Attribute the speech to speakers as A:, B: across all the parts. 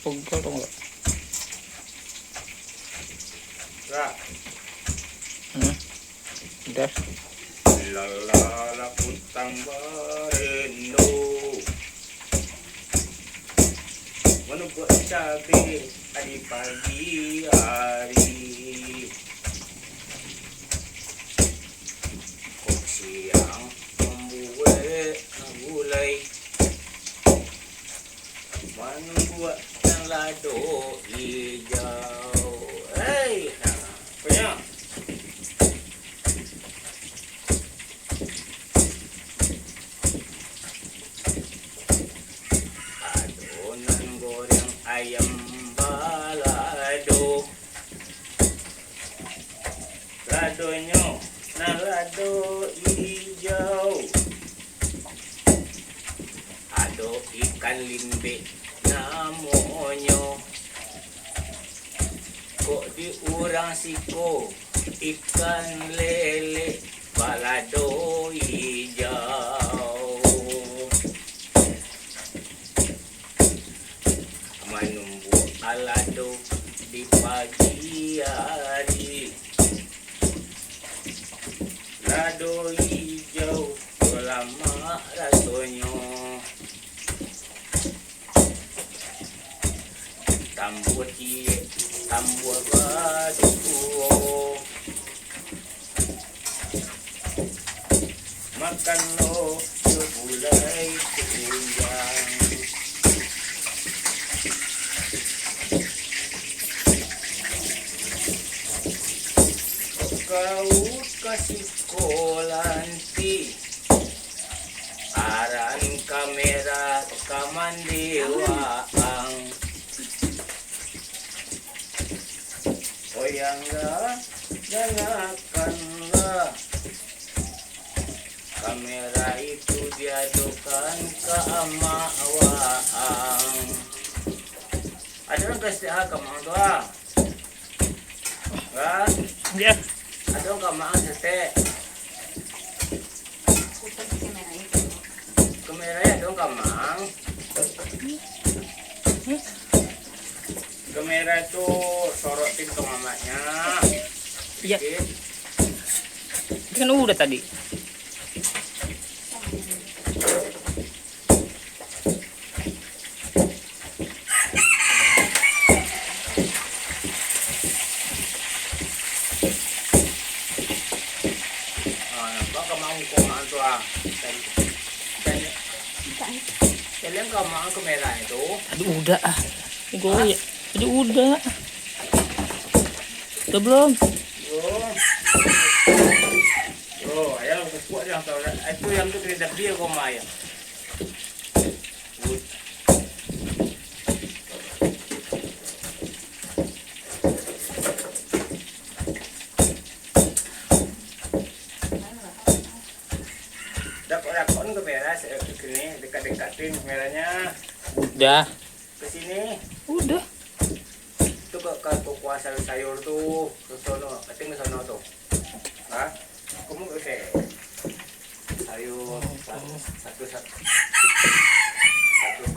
A: Pegel tau nggak? Udah.
B: Lalala putang barendo, menumbuak cabai di pagi hari. Kok siang membuat gulai, menumbuak yang lado hijau. Hei, punya. Adonan goreng ayam balado, ladonya nah lado hijau. Ado ikan limbe namanya, kok diurang siko ikan lele balado hijau. Menumbuak lado di pagi hari, lado hijau lama rasanya. Tambur cie, tambur batu, makan lo sebulai tunjang. Kau kasih kolanti, aran kamera kamandewaang. Oyanglah, janganlah kamera itu diadukan ke amawaang. Ada orang kasih kamang doang, kan?
A: Ya.
B: Ada orang kamang sete. Kameranya dong kamang. Kamera itu sorotin ke mamanya.
A: Iya.
B: Sedikit.
A: Kan udah tadi.
B: Baka maungkuhan to ah. Kalian kamang kamera itu?
A: Aduh udah ah. Gue ya. Aduh udah. Udah belum?
B: Yo, ayo kuat yang tahu. Itu yang tu kena dia kau maya. Dapat kamera sini dekat-dekatin kameranya.
A: Udah.
B: Ke sini.
A: Udah.
B: Itu ke kuasa sayur tuh, ke sono, keting ke sono tuh. Hah? Kamu ke sayur satu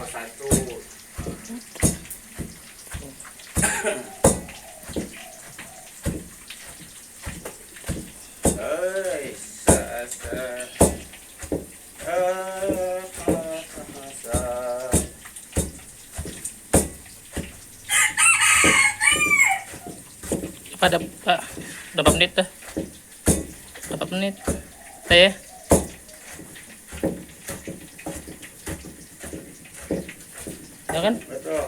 B: persatu. Hei,
A: Pada Pak, berapa menit dah? Berapa menit? Teh? Ya kan?
B: betul.